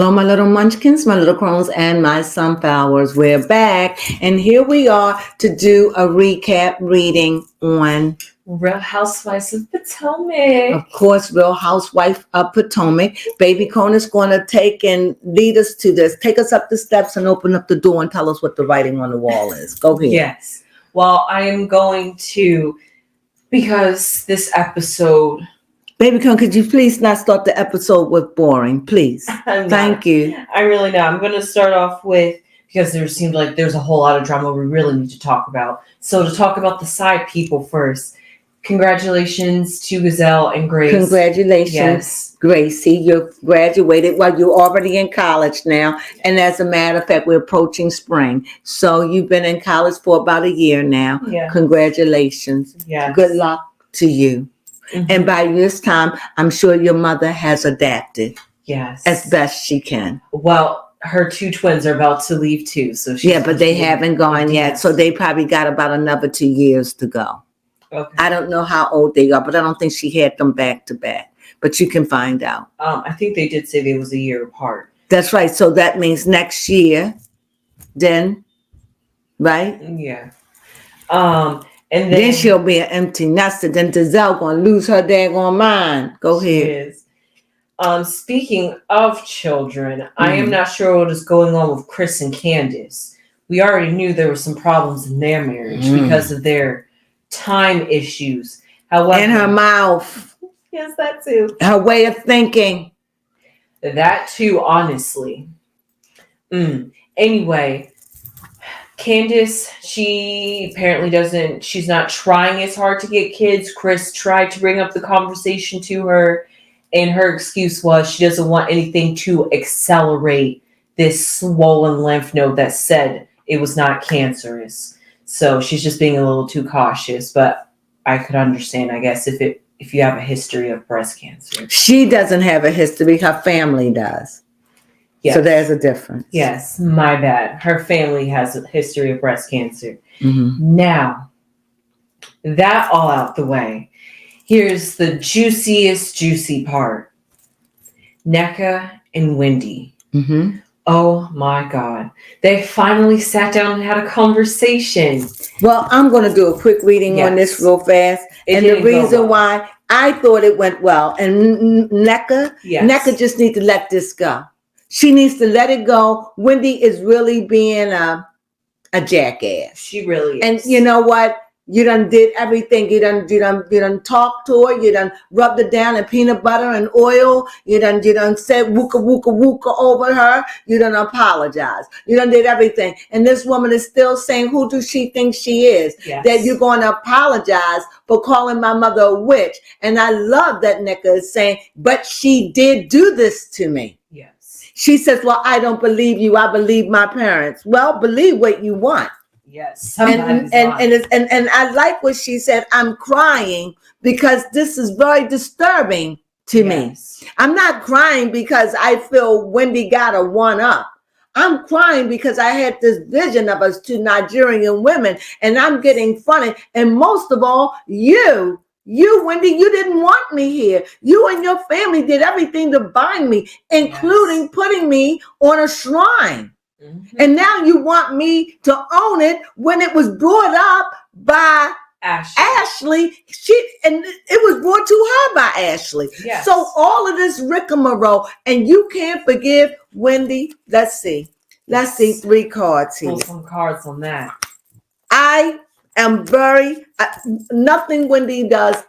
Hello, my little munchkins, my little crones, and my sunflowers. We're back, and here we are to do a recap reading on Real Housewives of Potomac. Of course, Real Housewife of Potomac. Baby Crone is going to take and lead us to this. Take us up the steps and open up the door and tell us what the writing on the wall is. Go ahead. Yes. Well, I am going to, because this episode... Baby Crone, could you please not start the episode with boring, please? Thank you. I really know. I'm going to start off with, because there seemed like there's a whole lot of drama we really need to talk about. So to talk about the side people first, congratulations to Gazelle and Grace. Congratulations, yes. Gracie. You graduated. Well, you're already in college now. And as a matter of fact, we're approaching spring. So you've been in college for about a year now. Yeah. Congratulations. Yes. Good luck to you. Mm-hmm. And by this time, I'm sure your mother has adapted. Yes. As best she can. Well, her two twins are about to leave too. So yeah, but they haven't gone yet. So they probably got about another 2 years to go. Okay. I don't know how old they are, but I don't think she had them back to back. But you can find out. I think they did say they was a year apart. That's right. So that means next year, then, right? Yeah. And then she'll be an empty nester. Then Gazelle gonna lose her daggone mind. Go ahead. Speaking of children, I am not sure what is going on with Chris and Candace. We already knew there were some problems in their marriage because of their time issues. However, and her mouth. Yes, that too. Her way of thinking. That too, honestly. Anyway, Candace, she apparently she's not trying as hard to get kids. Chris tried to bring up the conversation to her, and her excuse was she doesn't want anything to accelerate this swollen lymph node that said it was not cancerous. So she's just being a little too cautious, but I could understand, I guess, if you have a history of breast cancer. She doesn't have a history, her family does. Yes. So there's a difference. Yes, my bad. Her family has a history of breast cancer. Mm-hmm. Now, that all out the way, here's the juicy part. Nneka and Wendy. Mm-hmm. Oh my God. They finally sat down and had a conversation. Well, I'm going to do a quick reading on this real fast. And the reason why I thought it went well. And Nneka just needs to let this go. She needs to let it go. Wendy is really being a jackass. She really is. And you know what? You done did everything. You done talked to her. You done rubbed it down in peanut butter and oil. You done said wooka wooka wooka over her. You done apologized. You done did everything. And this woman is still saying, who does she think she is? Yes. That you're going to apologize for calling my mother a witch. And I love that Nneka is saying, but she did do this to me. Yes. She says, well, I don't believe you. I believe my parents. Well, believe what you want. Yes. And I like what she said. I'm crying because this is very disturbing to me. I'm not crying because I feel Wendy got a one up. I'm crying because I had this vision of us two Nigerian women and I'm getting funny. And most of all, you, Wendy, you didn't want me here. You and your family did everything to bind me, including putting me on a shrine. Mm-hmm. And now you want me to own it when it was brought up by Ashley. And it was brought to her by Ashley. Yes. So all of this rigmarole, and you can't forgive Wendy. Let's see 3 cards here. Pull some cards on that. I am nothing Wendy does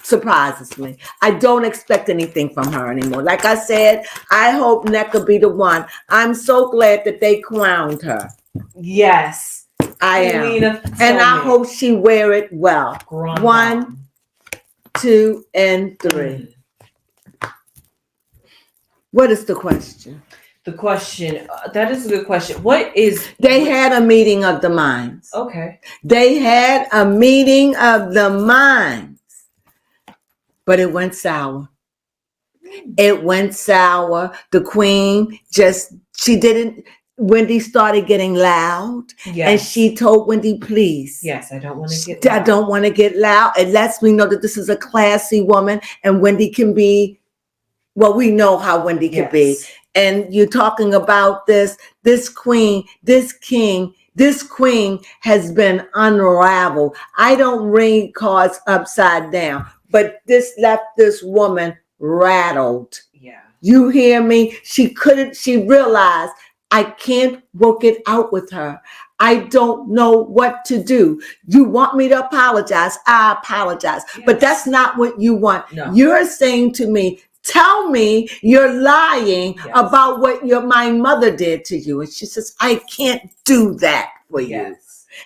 surprises me. I don't expect anything from her anymore. Like I said, I hope Nneka be the one. I'm so glad that they crowned her. Yes. I am. And I hope she wear it well. 1, 2, and 3. What is the question? The question, that is a good question. They had a meeting of the minds. Okay. They had a meeting of the minds. But it went sour. It went sour. The queen Wendy started getting loud. Yes. And she told Wendy, please. Yes, I don't want to get loud. I don't want to get loud. It lets me know that this is a classy woman and Wendy can be, well, we know how Wendy can be. and you're talking about this queen, this king, this queen has been unraveled. I don't read cards upside down, but this left this woman rattled. Yeah. You hear me? She realized I can't work it out with her. I don't know what to do. You want me to apologize? I apologize. Yes. But that's not what you want. No. You're saying to me, tell me you're lying about what my mother did to you. And she says, I can't do that for you.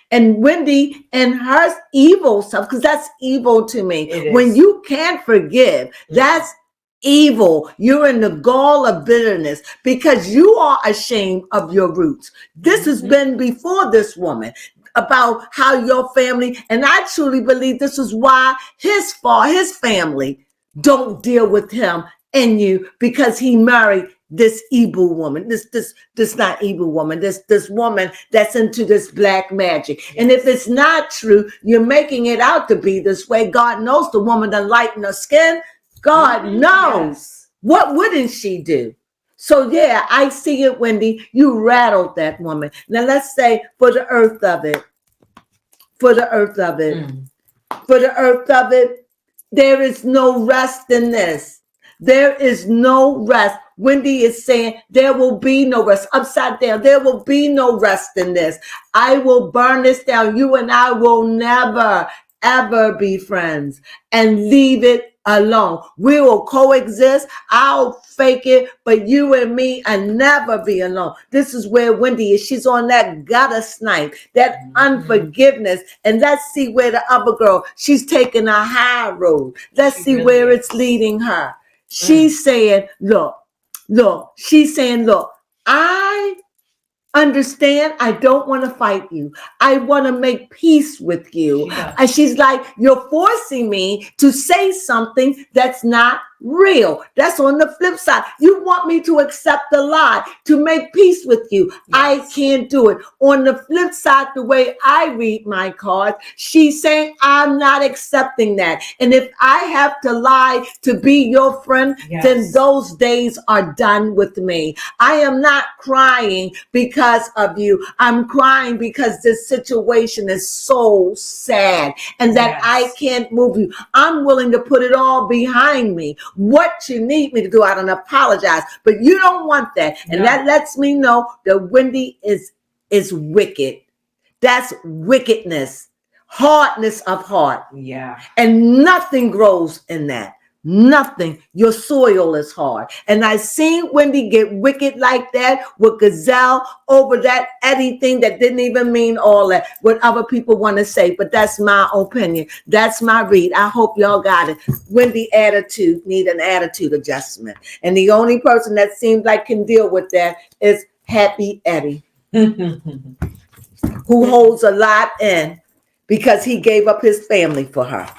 And Wendy and her evil stuff, because that's evil to me. When you can't forgive, that's evil. You're in the gall of bitterness because you are ashamed of your roots. This has been before this woman about how your family, and I truly believe this is why his family don't deal with him and you, because he married this evil woman, this not evil woman, this woman that's into this black magic. Yes. And if it's not true, you're making it out to be this way. God knows the woman done lighten her skin. God knows. Yes. What wouldn't she do? So yeah, I see it, Wendy. You rattled that woman. Now let's say for the earth of it, there is no rest in this. There is no rest. Wendy is saying there will be no rest. Upside down, there will be no rest in this. I will burn this down. You and I will never, ever be friends, and leave it alone. We will coexist. I'll fake it, but you and me and never be alone. This is where Wendy is. She's on that gutter snipe, that unforgiveness. And let's see where the other girl, she's taking a high road. Let's see really where it's leading her. She's saying, look, I understand. I don't want to fight you. I want to make peace with you. And she's like, you're forcing me to say something that's not real. That's on the flip side. You want me to accept the lie, to make peace with you. Yes. I can't do it. On the flip side, the way I read my cards, she's saying, I'm not accepting that. And if I have to lie to be your friend, then those days are done with me. I am not crying because of you. I'm crying because this situation is so sad and that I can't move you. I'm willing to put it all behind me. What you need me to do, I don't apologize, but you don't want that. And that lets me know that Wendy is wicked. That's wickedness, hardness of heart. Yeah. And nothing grows in that. Nothing. Your soil is hard. And I seen Wendy get wicked like that with Gazelle over that Eddie thing that didn't even mean all that, what other people want to say. But that's my opinion. That's my read. I hope y'all got it. Wendy attitude need an attitude adjustment. And the only person that seems like can deal with that is Happy Eddie, who holds a lot in because he gave up his family for her.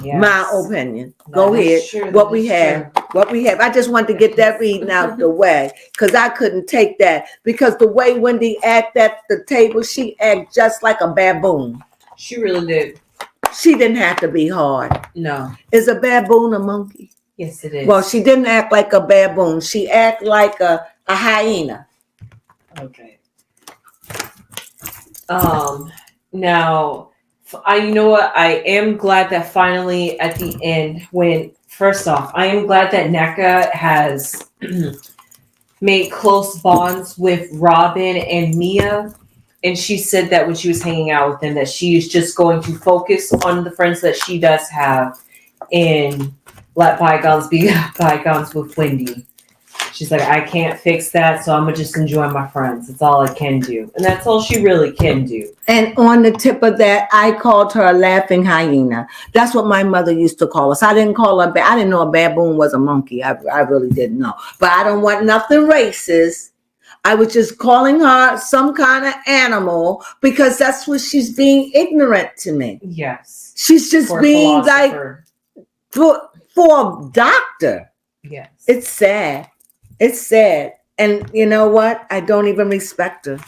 Yes. My opinion. Go ahead. What we have. I just wanted to get that reading out the way because I couldn't take that because the way Wendy acted at the table, she acted just like a baboon. She really did. She didn't have to be hard. No. Is a baboon a monkey? Yes, it is. Well, she didn't act like a baboon. She acted like a hyena. Okay. Now, you know what? I am glad that finally at the end, first off, I am glad that NECA has made close bonds with Robin and Mia. And she said that when she was hanging out with them, that she is just going to focus on the friends that she does have and let bygones be bygones with Wendy. She's like, I can't fix that, so I'm going to just enjoy my friends. That's all I can do. And that's all she really can do. And on the tip of that, I called her a laughing hyena. That's what my mother used to call us. I didn't call her, I didn't know a baboon was a monkey. I really didn't know. But I don't want nothing racist. I was just calling her some kind of animal because that's what she's being ignorant to me. Yes. She's just being like, for a doctor. Yes. It's sad. It's sad. And you know what? I don't even respect her.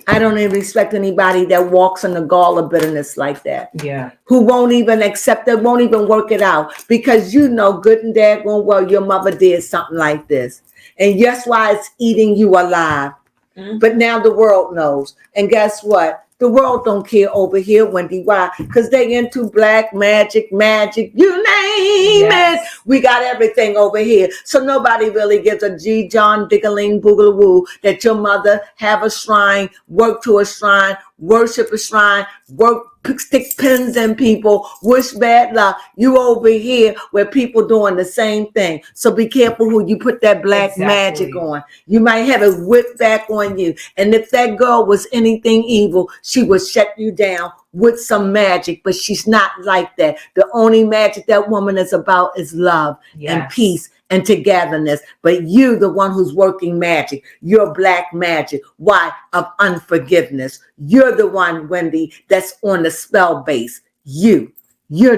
I don't even respect anybody that walks in the gall of bitterness like that. Yeah. Who won't even accept it, won't even work it out. Because you know good and daggone well your mother did something like this. And guess why it's eating you alive? Mm-hmm. But now the world knows. And guess what? The world don't care over here, Wendy. Why? Because they into black magic, you name it. We got everything over here. So nobody really gives a G, John, Dickaling, Boogaloo that your mother have a shrine, work to a shrine, worship a shrine, stick pins in people, wish bad luck. You over here where people doing the same thing. So be careful who you put that black magic on. You might have it whipped back on you. And if that girl was anything evil, she would shut you down with some magic, but she's not like that. The only magic that woman is about is love and peace and togetherness. But you, the one who's working magic, you're black magic. Why? Of unforgiveness. You're the one, Wendy, that's on the spell base. You're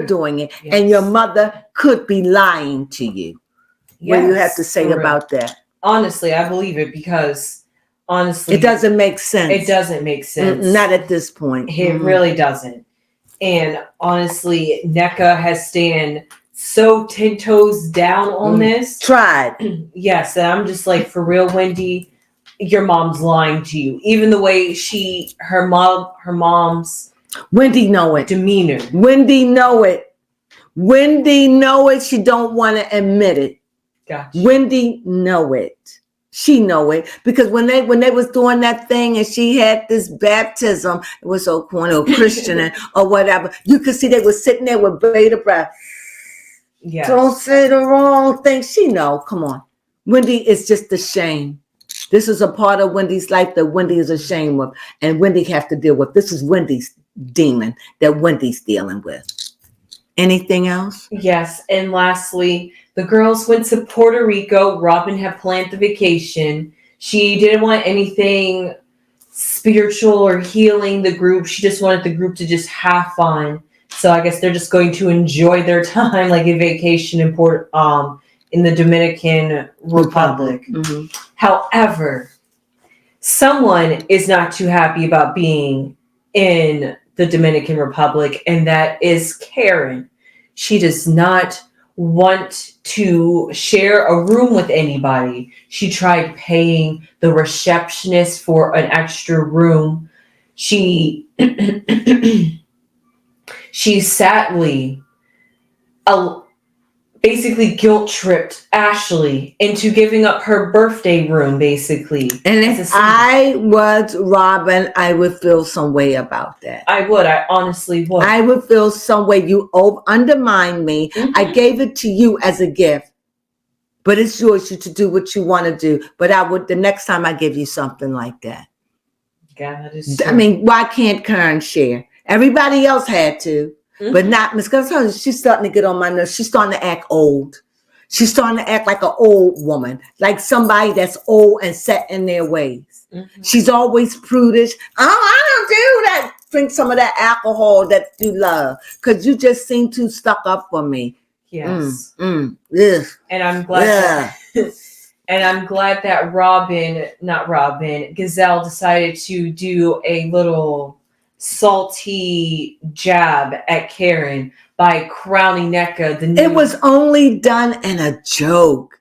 doing it. Yes. And your mother could be lying to you. What do you have to say about that? Honestly, I believe it because honestly, it doesn't make sense. It doesn't make sense. Not at this point. It really doesn't. And honestly, NECA has stand so 10 toes down on this. Tried. Yes, and I'm just like, for real, Wendy, your mom's lying to you. Even the way her mom's Wendy know it. Demeanor. Wendy know it. Wendy know it. She don't want to admit it. Gotcha. Wendy know it. She know it because when they was doing that thing and she had this baptism, it was so corny or Christian or whatever. You could see they were sitting there with bated breath. Yes. Don't say the wrong thing. She know. Come on, Wendy is just a shame. This is a part of Wendy's life that Wendy is ashamed of, and Wendy have to deal with. This is Wendy's demon that Wendy's dealing with. Anything else? Yes, and lastly, the girls went to Puerto Rico. Robin had planned the vacation. She didn't want anything spiritual or healing the group. She just wanted the group to just have fun. So I guess they're just going to enjoy their time, like a vacation in the Dominican Republic. Mm-hmm. However, someone is not too happy about being in the Dominican Republic, and that is Karen. She does not want to share a room with anybody. She tried paying the receptionist for an extra room. She sadly basically guilt-tripped Ashley into giving up her birthday room, basically. And if I was Robin, I would feel some way about that. I would. I honestly would. I would feel some way. You undermined me. Mm-hmm. I gave it to you as a gift. But it's yours to do what you want to do. But I would, the next time I give you something like that. Yeah, that is true. I mean, why can't Karen share? Everybody else had to. Mm-hmm. But not Miss Gonzalez. She's starting to get on my nerves. She's starting to act old. She's starting to act like an old woman, like somebody that's old and set in their ways. Mm-hmm. She's always prudish. Oh, I don't do that. Drink some of that alcohol that you love, because you just seem too stuck up for me. Yes. And I'm glad. And I'm glad that Gazelle decided to do a little salty jab at Karen by crowning NECA. It was only done in a joke.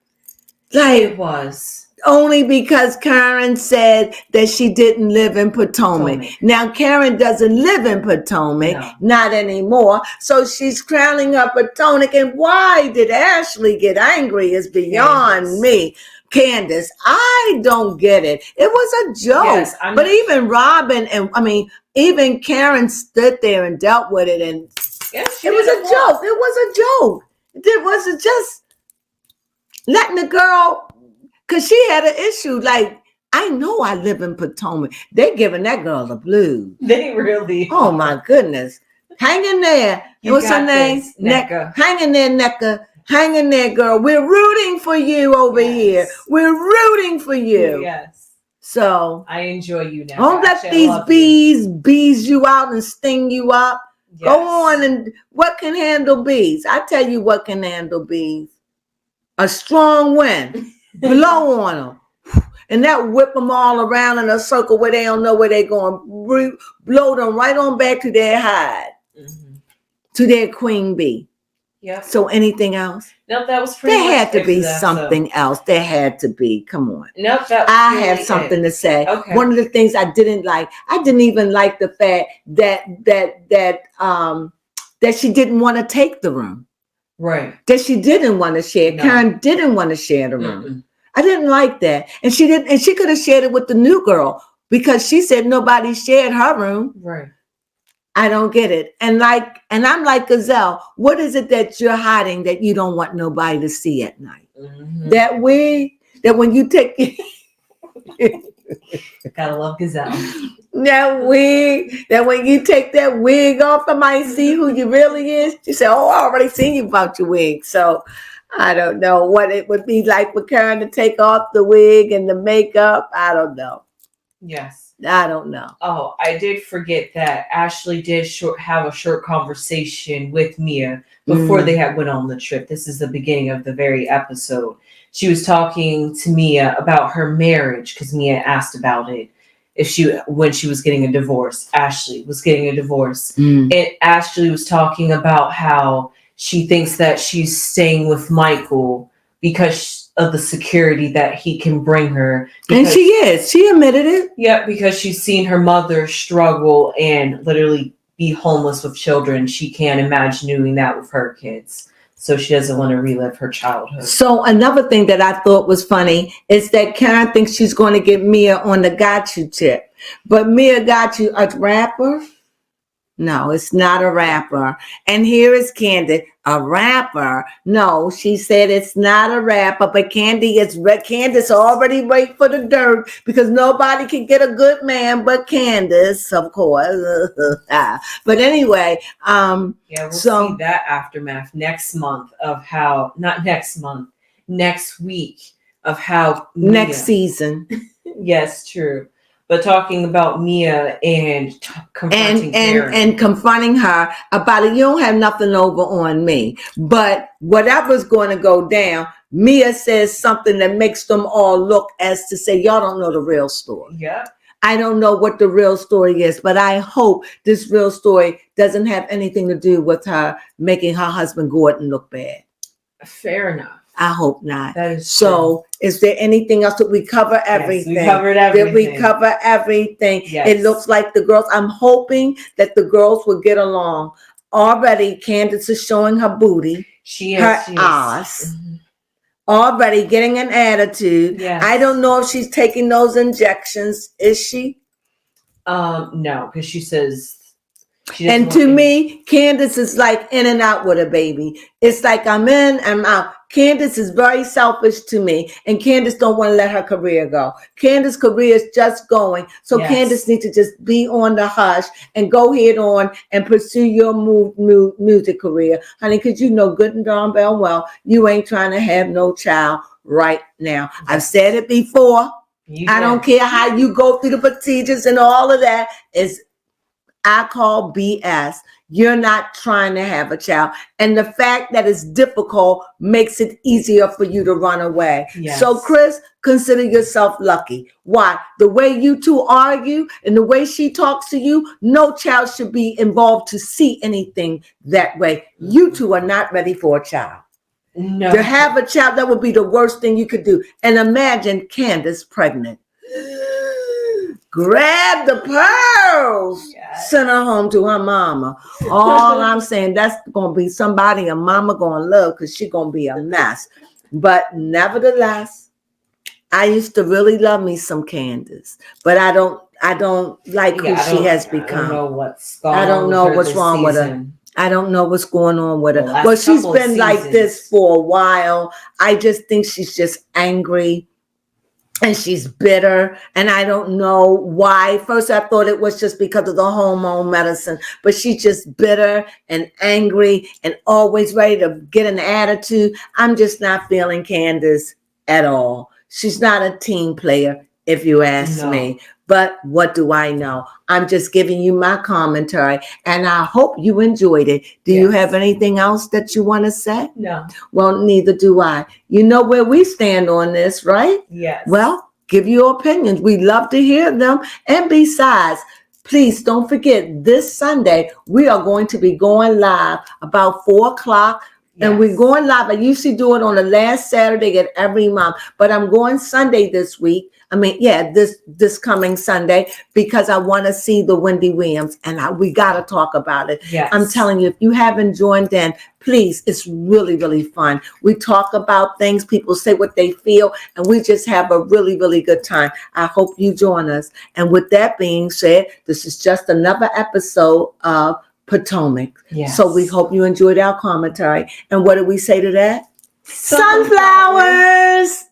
Like, it was. Only because Karen said that she didn't live in Potomac. Now, Karen doesn't live in Potomac, not anymore. So she's crowning up Potomac. And why did Ashley get angry is beyond me. Candace, I don't get it. It was a joke. Yes, but even Robin even Karen stood there and dealt with it. And it was a joke. It was a joke. It wasn't just letting the girl, because she had an issue. Like, I know I live in Potomac. They're giving that girl the blues. They really are. Oh, my goodness. Hang in there. What's her name? NECA. Hang in there, NECA. Hang in there, girl. We're rooting for you over here. We're rooting for you. Yes. So I enjoy you now. Don't let these bees you out and sting you up. Yes. Go on, and what can handle bees? I tell you what can handle bees. A strong wind. Blow on them. And that whip them all around in a circle where they don't know where they're going. Blow them right on back to their hide, to their queen bee. Yep. So anything else? Nope, that was pretty There much had to it be for that, something else. There had to be. Come on. Nope, that was I really have something to say. Okay. One of the things I didn't like, I didn't even like the fact that she didn't want to take the room. Right. That she didn't want to share. No. Karen didn't want to share the room. I didn't like that. And she didn't, and she could have shared it with the new girl because she said nobody shared her room. Right. I don't get it. And I'm like Gazelle, what is it that you're hiding that you don't want nobody to see at night? That wig, that when you take gotta love Gazelle. That wig, that when you take that wig off, I might see who you really is. She said, oh, I already seen you about your wig. So I don't know what it would be like for Karen to take off the wig and the makeup. I don't know. Yes. I don't know. Oh, I did forget that Ashley did have a short conversation with Mia before they went on the trip. This is the beginning of the very episode. She was talking to Mia about her marriage because Mia asked about it. When she was getting a divorce, Ashley was getting a divorce. And Ashley was talking about how she thinks that she's staying with Michael because of the security that he can bring her. And she is. She admitted it. Yeah, because she's seen her mother struggle and literally be homeless with children. She can't imagine doing that with her kids. So she doesn't want to relive her childhood. So another thing that I thought was funny is that Karen thinks she's going to get Mia on the got you tip. But Mia got you a rapper? No, it's not a rapper. And here is Candy, a rapper. No, she said it's not a rapper, but Candace already wait for the dirt because nobody can get a good man but Candace, of course. But anyway, we'll see that aftermath next month of how, not next month, next week of how next season. Yes, true. But talking about Mia and confronting Karen. And confronting her about it, you don't have nothing over on me. But whatever's going to go down, Mia says something that makes them all look as to say, y'all don't know the real story. Yeah. I don't know what the real story is, but I hope this real story doesn't have anything to do with her making her husband Gordon look bad. Fair enough. I hope not. That is so. True. Is there anything else? That we cover everything? Yes, we covered everything. Did we cover everything? Yes. It looks like the girls. I'm hoping that the girls will get along. Already, Candace is showing her booty. She is. Her ass. Already getting an attitude. Yes. I don't know if she's taking those injections. Is she? No, because she says. And to me, Candace is like in and out with a baby. It's like I'm in, I'm out. Candace is very selfish to me, and Candace don't want to let her career go. Candace's career is just going, so yes. Candace needs to just be on the hush and go head on and pursue your music career, honey, because you know good and darn well you ain't trying to have no child right now. Yes. I've said it before. I don't care how you go through the procedures and all of that. I call BS. You're not trying to have a child. And the fact that it's difficult makes it easier for you to run away. Yes. So, Chris, consider yourself lucky. Why? The way you two argue and the way she talks to you, no child should be involved to see anything that way. You two are not ready for a child. No. To have a child, that would be the worst thing you could do. And imagine Candace pregnant. Grab the pearls, yes. Send her home to her mama. All I'm saying, that's going to be somebody a mama going to love because she's going to be a mess. But nevertheless, I used to really love me some Candace, but I don't like who she has become. I don't know what's wrong with her. I don't know what's going on with her. Well, she's been like this for a while. I just think she's just angry. And she's bitter, and I don't know why. First, I thought it was just because of the hormone medicine, but she's just bitter and angry and always ready to get an attitude. I'm just not feeling Candace at all. She's not a team player, if you ask me. But what do I know? I'm just giving you my commentary, and I hope you enjoyed it. Do you have anything else that you want to say? No. Well, neither do I. You know where we stand on this, right? Yes. Well, give your opinions. We love to hear them. And besides, please don't forget, this Sunday, we are going to be going live about 4 o'clock. And we're going live. I usually do it on the last Saturday of every month, but I'm going Sunday this week. This coming Sunday, because I want to see the Wendy Williams, and we got to talk about it. Yes. I'm telling you, if you haven't joined in, please, it's really, really fun. We talk about things, people say what they feel, and we just have a really, really good time. I hope you join us. And with that being said, this is just another episode of Potomac. Yes. So we hope you enjoyed our commentary. And what did we say to that? Sunflowers!